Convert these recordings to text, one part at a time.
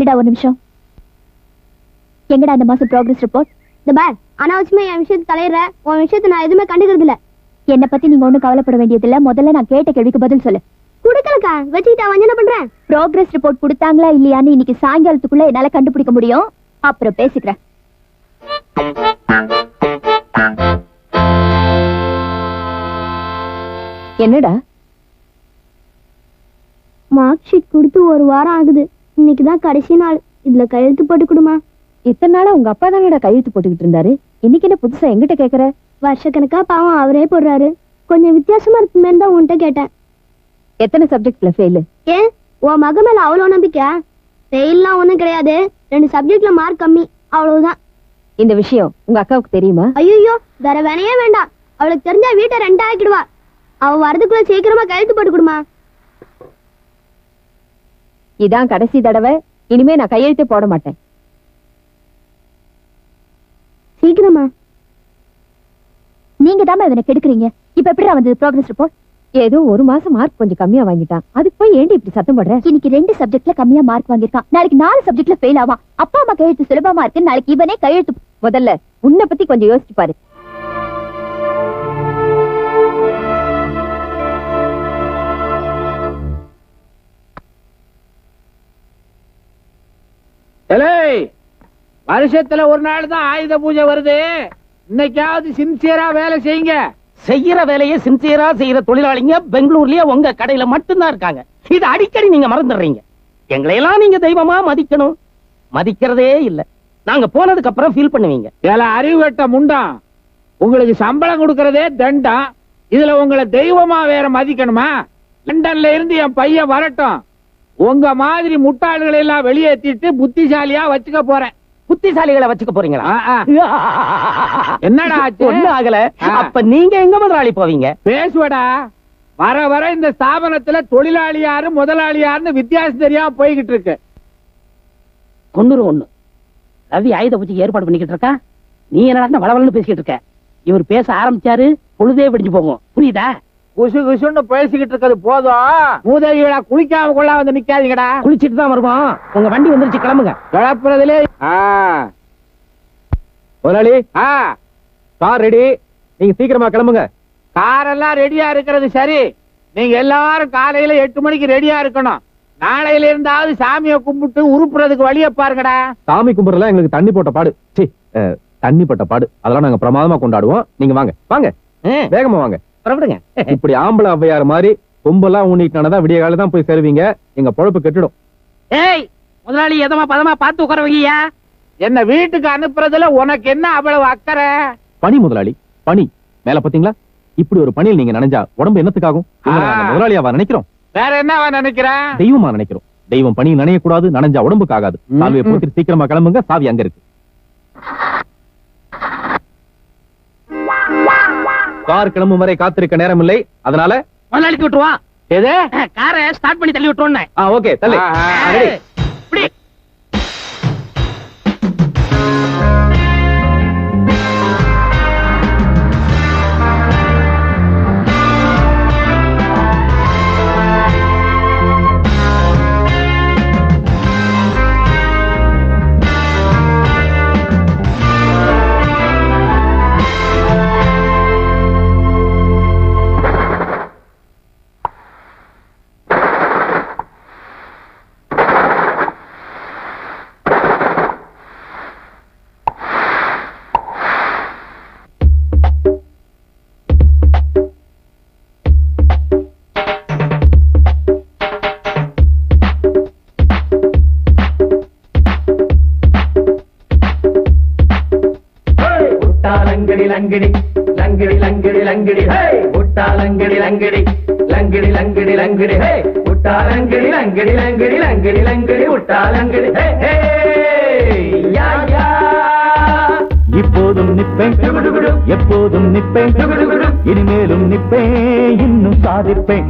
நில்லுடா ஒரு நிமிஷம். எங்கடா இந்த மாசம் ப்ராக்ரஸ் ரிப்போர்ட்? இந்த பார், அனாவசியமா என் விஷயத்தை தலையிற. உன் விஷயத்தை நான் எதுவுமே கண்டுக்கிறது இல்ல. என்னை பத்தி நீங்க ஒண்ணும் கவலைப்பட வேண்டியதில்ல. முதல்ல நான் கேட்ட கேள்விக்கு பதில் சொல்லு. குடுக்கலக்கா, வச்சுக்கிட்டு அவன் என்ன பண்றேன்? ப்ராக்ரஸ் ரிப்போர்ட் கொடுத்தாங்களா இல்லையான்னு இன்னைக்கு சாயங்காலத்துக்குள்ள என்னால கண்டுபிடிக்க முடியும். அப்புறம் பேசிக்கிறேன். என்னடா? மார்க் ஷீட் கொடுத்து ஒரு வாரம் ஆகுது. இன்னைக்குதான் கடைசி நாள். இதுல கையெழுத்து போட்டு கொடுமா. இத்தனை நாளா உங்க அப்பா தானடா கையெழுத்து போட்டுக்கிட்டு இருந்தாரு. இன்னைக்கு என்ன புதுசா எங்கிட்ட கேக்குற? வருஷக்கணக்கா பாவம் அவரே போடுறாரு. கொஞ்சம் வித்தியாசமா இருக்குமே தான் உன்கிட்ட கேட்டேன். எத்தனை சப்ஜெக்ட்ல ஃபெயில்? ஏன் உன் மக மேல அவ்வளவு நம்பிக்கை? ஃபெயில்லாம் ஒண்ணும் கிடையாது. 2 சப்ஜெக்ட்ல மார்க் கம்மி, அவ்வளவுதான். இந்த விஷயம் உங்க அக்காவுக்கு தெரியுமா? ஐயோ, வேற வேணையே வேண்டாம். அவளுக்கு தெரிஞ்சா வீட்டை 2 ஆக்கிடுவா. அவ வரதுக்குள்ள சீக்கிரமா கையெழுத்து போட்டு கொடுமா. இதான் கடைசி தடவை. இனிமே நான் கையெழுத்தே போட மாட்டேன். சீக்கிரமா. நீங்க தான் இவனை கெடுக்குறீங்க. இப்ப எப்படி வந்தது ப்ராக்ரஸ் ரிப்போர்ட்? ஏதோ ஒரு மாசம் மார்க் கொஞ்சம் கம்மியா வாங்கிட்டான். அதுக்கு போய் ஏண்டி இப்படி சத்தம் போடுற? இன்னைக்கு 2 சப்ஜெக்ட்ல கம்மியா மார்க் வாங்கிருக்கான். நாளைக்கு 4 சப்ஜெக்ட்ல ஃபெயில் ஆவான். அப்பா அம்மா கையெழுத்து சுலபமா இருக்கு. நாளைக்கு இவனே கையெழுத்து. முதல்ல உன்னை பத்தி கொஞ்சம் யோசிச்சு பாரு. வருஷத்துல ஒரு நாள் தான் ஆயுத பூஜை வருது. இன்னைக்காவது சின்சியரா வேலை செய்யுங்க. செய்யற வேலையை சின்சியரா செய்யற தொழிலாளிங்க பெங்களூர்லயே உங்க கடையில மட்டும்தான் இருக்காங்க. இது அடிக்கடி நீங்க மறந்துடுறீங்க. எங்களையெல்லாம் நீங்க தெய்வமா மதிக்கணும். மதிக்கிறதே இல்ல. நாங்க போனதுக்கு அப்புறம் ஃபீல் பண்ணுவீங்க. அறிவு கட்ட முண்டம். உங்களுக்கு சம்பளம் கொடுக்கறதே தண்டம். இதுல உங்களை தெய்வமா வேற மதிக்கணுமா? லண்டன்ல இருந்து என் பையன் வரட்டும். உங்க மாதிரி முட்டாள்களை எல்லாம் வெளியேற்றிட்டு புத்திசாலியா வச்சுக்க போறேன். புத்திசாலிகளை வச்சுக்க போறீங்களா? என்னடா ஒண்ணு ஆகல. அப்ப நீங்க எங்க முதலாளி போவீங்க? பேசுவடா. வர வர இந்த ஸ்தாபனத்துல தொழிலாளி யாரு முதலாளி யாருன்னு வித்தியாசம் தெரியாம போய்கிட்டு இருக்கு. கொண்டுரு ஒண்ணு. ரவி ஆயுத பூஜைக்கு ஏற்பாடு பண்ணிக்கிட்டு இருக்கா. நீ என்ன வளவலன்னு பேசிக்கிட்டு இருக்க. இவர் பேச ஆரம்பிச்சாரு பொழுதே விடிஞ்சு போகும். புரியுதா? குசு குசுன்னு பேசிக்கிட்டு இருக்கிறது போதும். மூதேவிகளா குளிக்காம கொள்ள வந்து நிக்காதீங்கடா. குளிச்சிட்டு தான் வருவோம். உங்க வண்டி வந்துருச்சு, கிளம்புங்க. கிளப்புறதுலே முதலாளி கார் ரெடி. நீங்க சீக்கிரமா கிளம்புங்க. காரெல்லாம் ரெடியா இருக்கிறது சரி. நீங்க எல்லாரும் காலையில 8 மணிக்கு ரெடியா இருக்கணும். நாளையில இருந்தாவது சாமியை கும்பிட்டு உருப்புறதுக்கு வழிய பாருங்கடா. சாமி கும்பிடுறதுல எங்களுக்கு தண்ணி போட்ட பாடு. தண்ணி போட்ட பாடு அதெல்லாம் நாங்க பிரமாதமா கொண்டாடுவோம். நீங்க வாங்க வாங்க, வேகமா வாங்க. புறப்படுங்க. இப்படி ஆம்பளை ஔவையார் மாதிரி கொம்பெல்லாம் ஊனிட்டானதான் விடிய கால தான் போய் சேருவீங்க. எங்க பொழப்பு கெட்டுடும். ஏய் முதலாளி, எதமா பதமா பார்த்து உட்கார வையா. என்ன வீட்டுக்கு அனுப்புறதுல உனக்கு என்ன அவ்வளவு அக்கறை? பனி முதலாளி, பனி மேல பாத்தீங்களா? இப்படி ஒரு பணியில் நீங்க நினைஞ்சா உடம்பு என்னத்துக்காகும்? முதலாளியாவா நினைக்கிறோம்? வேற என்னவா நினைக்கிறேன்? தெய்வமா நினைக்கிறோம். தெய்வம் பணி நனைய கூடாது, நனைஞ்சா உடம்புக்கு ஆகாது. சாவியை போட்டு சீக்கிரமா கிளம்புங்க. சாவி அங்க இருக்கு. கார் கிளம்பும் வரை காத்திருக்க நேரம் இல்லை. அதனால முதலாளிக்கு விட்டுருவான். எது? காரை ஸ்டார்ட் பண்ணி தள்ளி விட்டுருவோம். ஓகே தள்ளி. இப்படி லங்கடி லங்கடி லங்கடி லங்கடி ஹே முட்டா லங்கடி லங்கடி லங்கடி லங்கடி லங்கடி ஹே முட்டா லங்கடி லங்கடி லங்கடி லங்கடி லங்கடி முட்டா லங்கடி ஹே ஹே யா யா. இப்போதும் நிப்பேன், எப்போதும் நிப்பேன், இனிமேலும் நிப்பேன், இன்னும் சாதிப்பேன்.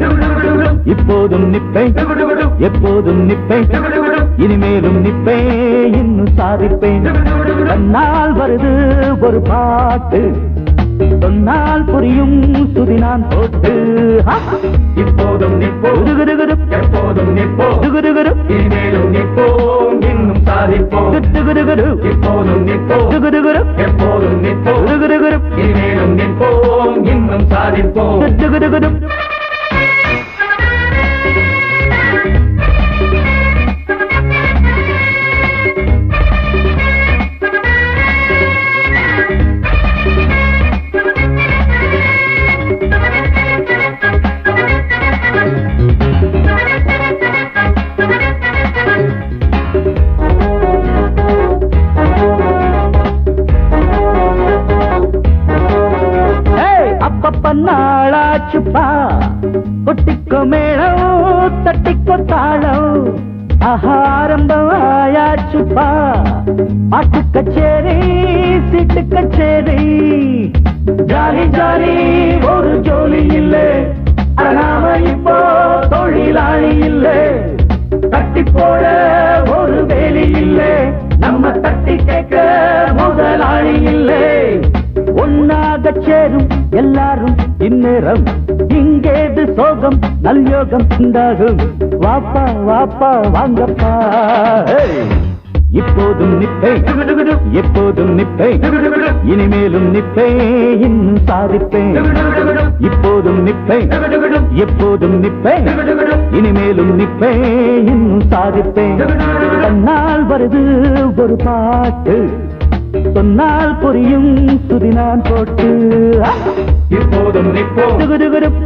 இப்போதும் நிப்பேன், எப்போதும் நிப்பேன், இனிமேலும் நிப்பேன், இன்னும் சாதிப்பேன். தன்னால் வருது ஒரு பாட்டு, சொன்னால் புரியும் சுதி நான் போட்டு. இப்போதும் நிப்போம், எப்போதும் நிப்போம், இனிமேலும் நிப்போம், இன்னும் சாதிப்போம் இப்போதும் நிற்போம் எப்போதும் நிற்போம் இனிமேலும் நிற்போம் இன்னும் சாதிப்போம் நாளாச்சுப்பா கொட்டிக்கோ மேளம் தட்டிக்கோ தாளம் ஆரம்பம் ஆயாச்சுப்பா பாட்டு கச்சேரி சீட்டு கச்சேரி ஜாலி ஜாலி ஒரு ஜோலி இல்லை நாம இப்போ தொழிலாளி இல்லை தட்டி போட ஒரு வேலி இல்லை நம்ம தட்டி கேட்க முதலாளி இல்லை ஒன்னாக சேரும் எல்லாரும் இந்நேரம் இங்கேது சோகம் நல்யோகம் உண்டாகும் வாப்பா வாப்பா வாங்கப்பா இப்போதும் நிற்பேன் எப்போதும் நிற்பேன் இனிமேலும் நிற்பேன் இன்னும் சாதிப்பேன் இப்போதும் நிற்பேன் எப்போதும் நிற்பேன் இனிமேலும் நிற்பேன் இன்னும் சாதிப்பேன் தன்னால் வருது ஒரு பாட்டு சொன்னால் புரியும் சுதினான் போட்டு இப்போதும் நிற்போம்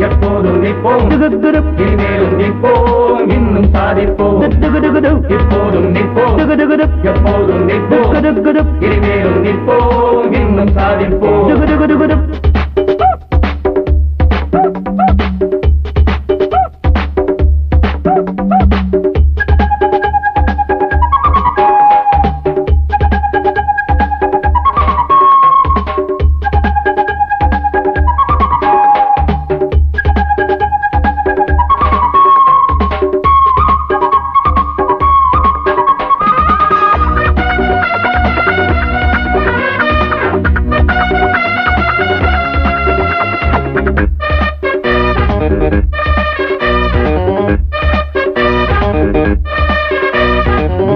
எப்போதும் நிற்போம் இனிமேலும் நிற்போம் இன்னும் சாதிப்போம் இப்போதும் நிற்போம் எப்போதும் நிற்போம் இனிமேலும் நிற்போம் இன்னும் சாதிப்போம்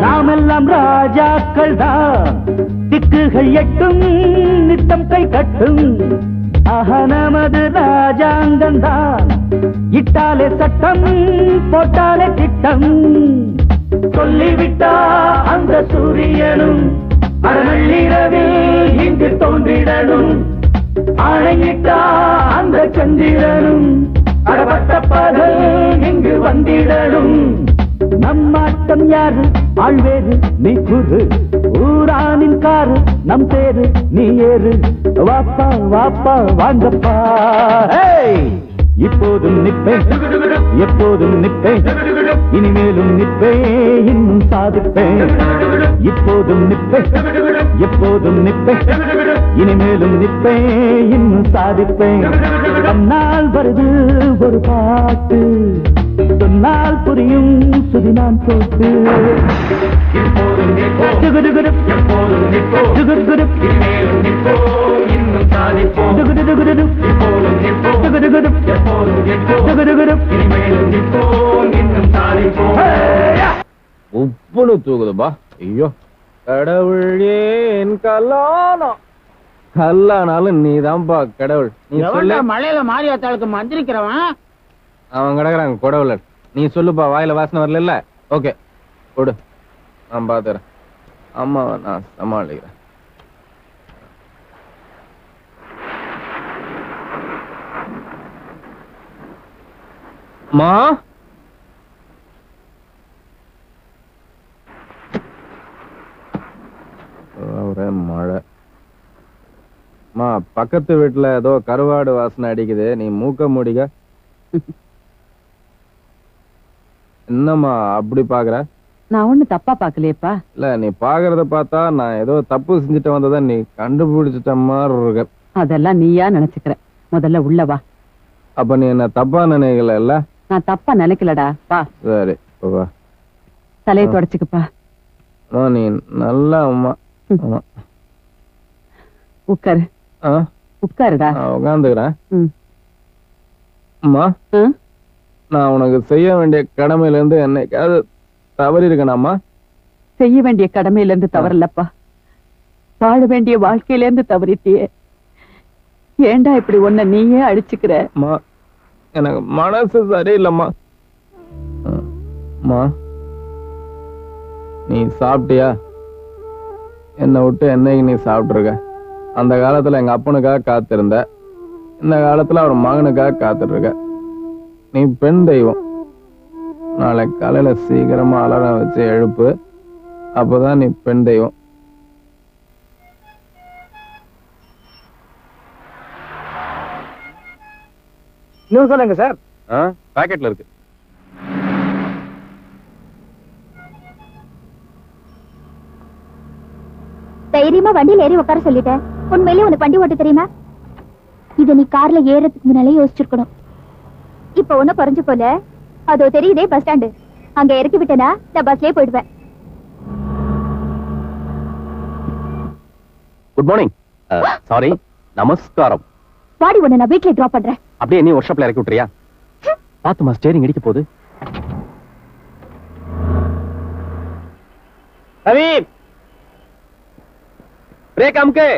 நாமெல்லாம் ராஜாக்கள் தான் திக்குகள் எட்டும் நித்தம் கை கட்டும் நமது ராஜாங்கம் தான் இட்டாலே சட்டம் போட்டாலே திட்டம் சொல்லிவிட்டா அந்த சூரியனும் அறநள்ளிரவில் இங்கு தோன்றிடணும் ஆணையிட்டா அந்த சந்திரனும் அறப்பட்ட பகல் இங்கு வந்திடணும் நம்மாட்டம் யாரு ஆழ்வேறு நீ குரு ஊரானின் காரு நம் பேரு நீ ஏறு வாப்பா வாப்பா வாங்கப்பா இப்போதும் நிற்பேன் எப்போதும் நிற்பேன் இனிமேலும் நிற்பேன் இன்னும் சாதிப்பேன் இப்போதும் நிற்பேன் எப்போதும் நிற்பேன் இனிமேலும் நிற்பேன் இன்னும் சாதிப்பேன் தன்னால் வருது ஒரு பாட்டு சொன்னால் புரியும் சுதினான் போட்டு இப்போதும் நிற்போம் எப்போதும் நிற்போம் இனிமேலும் நிற்போம் இன்னும் சாதிப்போம் இப்போதும் நிற்போம் எப்போதும் நிற்போம் இனிமேலும் நிற்போம் இன்னும் சாதிப்போம் உப்புன்னு தூக்குதுப்பா ஐயோ கடவுள் ஏன் கல்லானம் கல்லானாலும் நீதான்பா கடவுள் நீ சொல்ல மழையில மாரியாத்தாளுக்கு மந்திரிக்கிறவன் அவன் கிடக்குறாங்க கொடவுல நீ சொல்லுப்பா வாயில வாசனை வரல ஓகே கொடு நான் பாத்துறேன் அம்மா நான் சமாளிக்கிறேன் மா ஒரே மழை மா பக்கத்து வீட்டுல ஏதோ கருவாடு வாசனை அடிக்குது நீ மூக்க முடிக்க என்னம்மா அப்படி பாக்குற நான் ஒண்ணு தப்பா பாக்கலையப்பா இல்ல நீ பாக்குறத பார்த்தா நான் ஏதோ தப்பு செஞ்சுட்டு வந்ததை நீ கண்டுபிடிச்சிட்ட மாதிரி இருக்க அதெல்லாம் நீயா நினைச்சுக்கிற முதல்ல உள்ள வா அப்ப நீ என்ன தப்பா நினைக்கல இல்ல நான் தப்பா நினைக்கலடா வா சரி வா தலையை தொடச்சுக்குப்பா நீ நல்ல அம்மா உட்காரு உட்காருடா உட்காந்துக்கிறேன் அம்மா நான் உனக்கு செய்ய வேண்டிய கடமையில இருந்து என்னைக்காவது தவறி இருக்கணாமா செய்ய வேண்டிய கடமையில இருந்து தவறலப்பா, வாழ வேண்டிய வாழ்க்கையில இருந்து தவறிட்டியே. ஏண்டா இப்படி ஒன்ன நீயே அடிச்சுக்கிற? எனக்கு மனசு சரியில்லைம்மா. நீ சாப்பிட்டியா? என்னை விட்டு என்னைக்கு நீ சாப்பிட்டுருக்க? அந்த காலத்துல எங்க அப்பனுக்காக காத்திருந்த, இந்த காலத்துல அவர் மகனுக்காக காத்துட்டு இருக்க. நீ பெண் தெய்வம். நாளைக்கு காலையில சீக்கிரமா அலாரம் வச்சு எழுப்பு, அப்பதான் நீ பெண் தெய்வம். இன்னும் சொல்லுங்க சார். பாக்கெட்ல இருக்கு. தைரியமா வண்டியில ஏறி உட்கார சொல்லிட்டேன். உண்மையிலேயே உனக்கு வண்டி ஓட்ட தெரியுமா? இத நீ கார்ல ஏறதுக்கு முன்னாலே யோசிச்சிருக்கணும். இப்ப ஒன்னும் குறைஞ்சு போல. அதோ தெரியுதே பஸ் ஸ்டாண்டு, அங்க இறக்கி விட்டேனா நான் பஸ்லயே போயிடுவேன். Good morning. சாரி, நமஸ்காரம். வாடி, உன்னை நான் வீட்டுல டிராப் பண்றேன். அப்படியே நீ ஒர்க் ஷாப்ல இறக்கி விட்டுறியா? பாத்துமா, ஸ்டேரிங் இடிக்க போகுது. ரவி, பிரேக் அமுக்கு.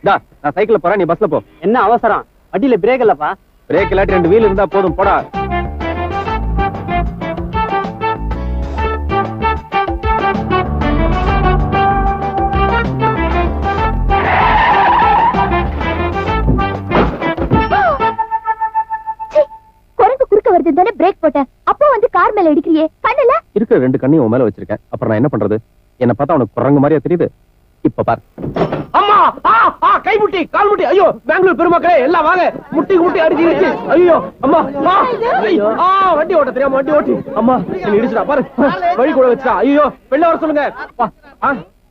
நான் சைக்கிள்ல போறேன், நீ பஸ்ல போ. என்ன அவசரம்? வண்டியில பிரேக் இல்லப்பா. பிரேக் இல்லாட்டி 2 வீல் இருந்தா போதும், போடா. குரங்கு குறுக்க வருது தானே பிரேக் போட்டேன். அப்போ வந்து கார் மேல இடிக்கிறியே, கண்ணல இருக்கிற 2 கண்ணையும் உன் மேல வச்சிருக்கேன். அப்புறம் நான் என்ன பண்றது? என்ன பார்த்தா உனக்கு குரங்கு மாதிரியா தெரியுது? இப்ப பாரு. அம்மா, கை முட்டி, கால் முட்டி. ஐயோ, பெங்களூர் பெருமக்களே எல்லாம் வாங்க. முட்டி முட்டி அடிச்சிருச்சு. ஐயோ அம்மா, வண்டி ஓட்ட தெரியாம வண்டி ஓட்டி அம்மா என்ன இடிச்சுடா பாரு. வழி கூட வச்சா. ஐயோ, வெளில வர சொல்லுங்க.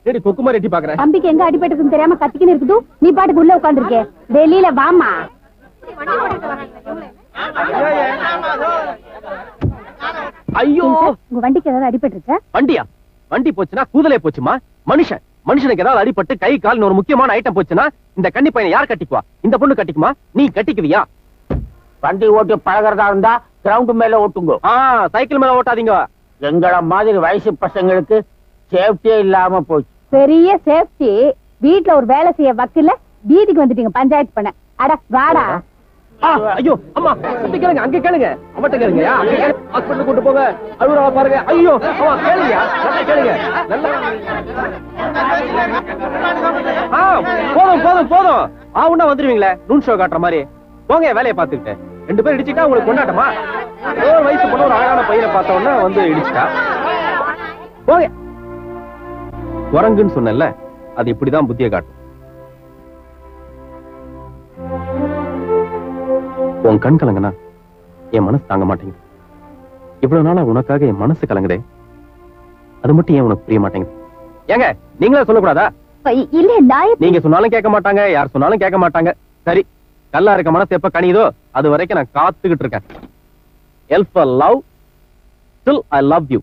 டேடி கொக்கு மாதிரி எட்டி பாக்குறேன். தம்பிக்கு எங்க அடிபட்டுருக்குன்னு தெரியாம கத்திக்கின்னு இருக்குது. நீ பாட்டுக்கு உள்ள உட்கார்ந்திருக்கே. வெளியில வாமா. ஐயோ, உங்க வண்டிக்கு ஏதாவது அடிபட்டுருச்சா? வண்டியா? வண்டி போச்சுன்னா கூதலே போச்சுமா. மனுஷனுக்கு ஏதாவது அடிபட்டு கை கால் ஒரு முக்கியமான ஐட்டம் போச்சுன்னா இந்த கன்னி பையனை யார் கட்டிக்குவா? இந்த பொண்ணு கட்டிக்குமா? நீ கட்டிக்குவியா? வண்டி ஓட்டி பழகிறதா இருந்தா கிரவுண்ட் மேல ஓட்டுங்க. சைக்கிள் மேல ஓட்டாதீங்க. எங்கள மாதிரி வயசு பசங்களுக்கு சேஃப்டியே இல்லாம போச்சு. பெரிய சேஃப்டி. வீட்டுல ஒரு வேலை செய்ய வக்கில்ல, வீதிக்கு வந்துட்டீங்க பஞ்சாயத்து பண்ண. அட வாடா. ஐயோ அம்மா, கேளுங்க, அங்க கேளுங்க, அவட்ட கேளுங்க. ஹாஸ்பிட்டல் கூட்டு போங்க. அழுவா பாருங்க. ஐயோ அம்மா, கேளுங்க, நல்லா கேளுங்க. போதும். ஆவுன்னா வந்துருவீங்களே, நூன் ஷோ காட்டுற மாதிரி. போங்க வேலையை பார்த்துக்கிட்டு. 2 பேர் இடிச்சுட்டா உங்களுக்கு கொண்டாட்டமா? ஒரு வயசு பொண்ணு ஒரு அழகான பையனை பார்த்த உடனே வந்து இடிச்சுட்டா போங்க. குரங்குன்னு சொன்னல, அது இப்படிதான் புத்தியை காட்டும். உன் கண் கலங்கனா என் மனசு தாங்க மாட்டேங்குது. இவ்வளவு நாளா உனக்காக என் மனசு கலங்குதே, அது மட்டும் ஏன் உனக்கு புரிய மாட்டேங்குது? ஏங்க நீங்களே சொல்லக்கூடாதா? இல்ல, நீங்க சொன்னாலும் கேட்க மாட்டாங்க, யார் சொன்னாலும் கேட்க மாட்டாங்க. சரி, கல்லா இருக்க மனசு எப்ப கனியுதோ அது வரைக்கும் நான் காத்துக்கிட்டு இருக்கேன். L for love, still I love you.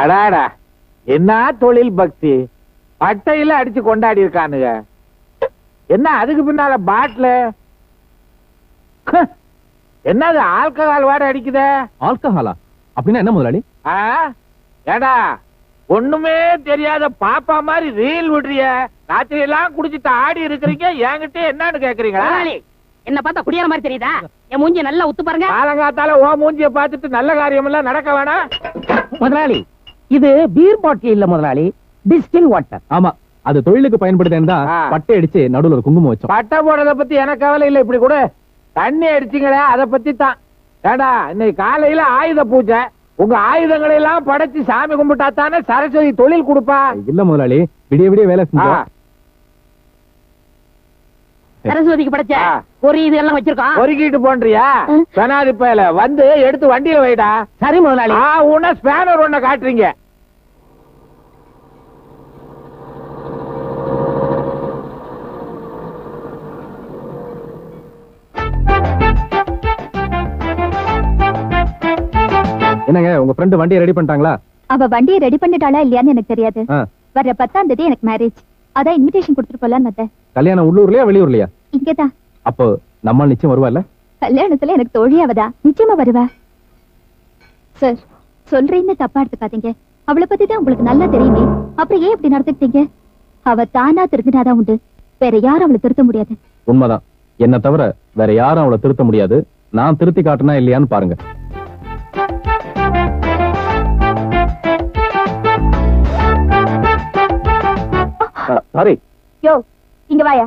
அடாடா, என்ன தொழில் பக்தி! பட்டையில அடிச்சு கொண்டாடி இருக்கானுங்க. என்ன அதுக்கு பின்னால பாட்டில? என்னது ஆல்கஹால் வாட அடிக்குத? ஆல்கஹாலா? அப்படின்னா என்ன முதலாளி? ஏடா, ஒண்ணுமே தெரியாத பாப்பா மாதிரி ரீல் விடுறிய. ராத்திரி எல்லாம் குடிச்சிட்டு ஆடி இருக்கிறீங்க, என்கிட்ட என்னன்னு கேக்குறீங்களா? என்ன பார்த்தா குடியார மாதிரி தெரியுதா? என் மூஞ்சி நல்லா உத்து பாருங்க. காலங்காத்தால ஓ மூஞ்சிய பார்த்துட்டு நல்ல காரியம் எல்லாம் நடக்க வேணாம். முதலாளி, இது பீர் பாட்டில் இல்ல முதலாளி, டிஸ்டில் வாட்டர். ஆமா, அது தொழிலுக்கு பயன்படுத்தா பட்டை அடிச்சு நடுவுல ஒரு குங்குமம் வச்சோம். பட்டை போடுறத பத்தி எனக்கு கவலை இல்ல. இப்படி கூட தண்ணி அடிச்சிங்களே, அத பத்தி தான். ஏடா, இன்னைக்கு காலையில ஆயுத பூஜை. உங்க ஆயுதங்களை எல்லாம் படைச்சு சாமி கும்பிட்டா தானே சரஸ்வதி தொழில் கொடுப்பா. இல்ல முதலாளி, விடிய விடிய வேலை செஞ்சோம். சரஸ்வதிக்கு படைச்ச ஒரு இது எல்லாம் வச்சிருக்கோம். பொறுக்கிட்டு போன்றியா? பெனாதி பயல, வந்து எடுத்து வண்டியில வைடா. சரி முதலாளி. உன்ன ஸ்பேனர் ஒண்ண காட்டுறீங்க. என்னங்க உங்க ஃப்ரெண்டு வண்டியை ரெடி பண்ணிட்டாங்களா? அவ வண்டியை ரெடி பண்ணிட்டாளா இல்லையான்னு எனக்கு தெரியாது. வர்ற 10ஆம் தேதி எனக்கு மேரேஜ். அதான் இன்விடேஷன் கொடுத்துட்டு போலான்னு. கல்யாணம் உள்ளூர்லயா வெளியூர்லயா? இங்கதான். அப்போ நம்ம நிச்சயம் வருவா இல்ல? கல்யாணத்துல எனக்கு தோழியாவதா? நிச்சயமா வருவா சார். சொல்றீன்னு தப்பா எடுத்துக்காதீங்க. அவளை பத்தி தான் உங்களுக்கு நல்லா தெரியுமே, அப்புறம் ஏன் இப்படி நடந்துக்கிட்டீங்க? அவ தானா திருத்தினாதான் உண்டு, வேற யாரும் அவளை திருத்த முடியாது. உண்மைதான். என்ன தவிர வேற யாரும் அவளை திருத்த முடியாது. நான் திருத்தி காட்டுனா இல்லையான்னு பாருங்க. சாரி. யோ இங்க வாயா.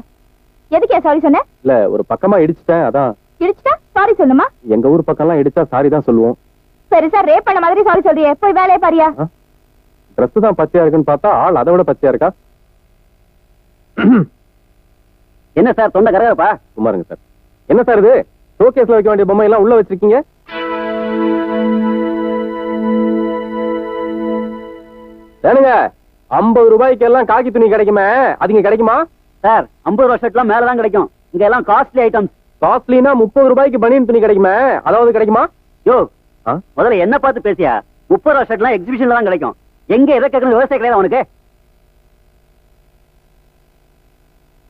எதுக்கு சாரி சொன்ன? இல்ல ஒரு பக்கமா இடிச்சிட்டேன், அதான். இடிச்சிட்டா சாரி சொல்லுமா? எங்க ஊர் பக்கம்லாம் இடிச்சா சாரி தான் சொல்லுவோம். பெருசா ரேப் பண்ண மாதிரி சாரி சொல்றியே, போய் வேலையை பாரியா. ட்ரெஸ் தான் பச்சையா இருக்குன்னு பார்த்தா ஆள் அதை விட பச்சையா இருக்கா. என்ன சார் தொண்டை கரகரப்பா? சும்மாருங்க சார். என்ன சார் இது? ஷோகேஸ்ல வைக்க வேண்டிய பொம்மை எல்லாம் உள்ள வச்சிருக்கீங்க. ஏனுங்க 50 ரூபாய்க்கு எல்லாம் காக்கி துணி கிடைக்குமே, அதுங்க கிடைக்குமா? சார் 50 ரூபா ஷர்ட்லாம் மேலதான் கிடைக்கும். இங்க எல்லாம் காஸ்ட்லி ஐட்டம்ஸ். காஸ்ட்லினா 30 ரூபாய்க்கு பனியன் துணி கிடைக்குமே, அதாவது கிடைக்குமா? யோ முதல்ல என்ன பார்த்து பேசியா? 30 ரூபா ஷர்ட்லாம் எக்ஸிபிஷன்ல தான் கிடைக்கும். எங்க எதை கேட்கணும் விவசாய கிடையாது அவனுக்கு.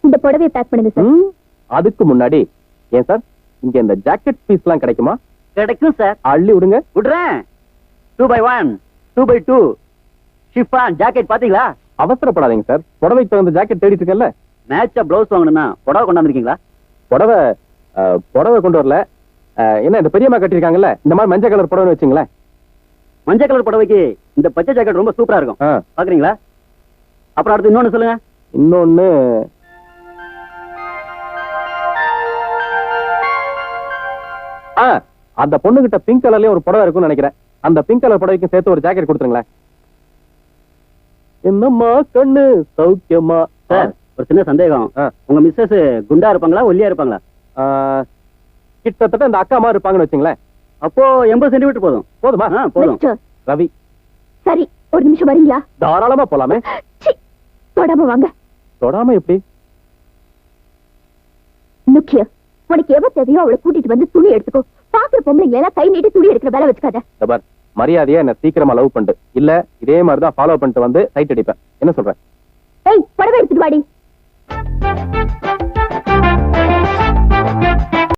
இந்த புடவையை பேக் பண்ணுங்க சார். அதுக்கு முன்னாடி ஏன் சார் இங்க இந்த ஜாக்கெட் பீஸ் எல்லாம் கிடைக்குமா? கிடைக்கும் சார். அள்ளி விடுங்க. விடுறேன். 2x1 2x2 ஷிஃபான் ஜாக்கெட் பாத்தீங்களா? அவசரப்படாதீங்க சார், புடவைக்கு தகுந்த ஜாக்கெட் தேடிட்டு இருக்கேன்ல. மேட்சா பிளவுஸ் வாங்கணும்னா புடவை கொண்டாந்துருக்கீங்களா? புடவை கொண்டு வரல. என்ன இந்த பெரியம்மா கட்டிருக்காங்கல்ல, இந்த மாதிரி மஞ்சள் கலர் புடவை வச்சுங்களேன். மஞ்சள் கலர் புடவைக்கு இந்த பச்சை ஜாக்கெட் ரொம்ப சூப்பரா இருக்கும். பாக்குறீங்களா? அப்புறம் அடுத்து இன்னொன்னு சொல்லுங்க. இன்னொன்னு அந்த பொண்ணுகிட்ட பிங்க் கலர்லயே ஒரு புடவை இருக்கும்னு நினைக்கிறேன். அந்த பிங்க் கலர் புடவைக்கு சேர்த்து ஒரு ஜாக்கெட் கொடுத்துருங்களேன். என்னம்மா கண்ணு சௌக்கியமா? சார் ஒரு சின்ன சந்தேகம். உங்க மிஸ்ஸஸ் குண்டா இருப்பாங்களா ஒல்லியா இருப்பாங்களா? கிட்டத்தட்ட இந்த அக்கா மாதிரி இருப்பாங்கன்னு வச்சுங்களேன். அப்போ 80 சென்டிமீட்டர் போதும். போதுமா? போதும். ரவி சரி ஒரு நிமிஷம் வரீங்களா? தாராளமா போலாமே. தொடாம வாங்க. தொடாம எப்படி? முக்கியம் உனக்கு எவ்வளவு தேவையோ அவளை கூட்டிட்டு வந்து துணி எடுத்துக்கோ. பாக்குற பொம்பளைங்க எல்லாம் கை நீட்டி துணி எடுக்கிற வேலை வச்சுக்காத. மரியாதையா என்ன சீக்கிரமா லவ் பண்ணிட்டு, இல்ல இதே மாதிரிதான் ஃபாலோ பண்ணிட்டு வந்து சைட் அடிப்பேன். என்ன சொல்றேன்? ஏய் புடவை எடுத்துட்டு வாடி.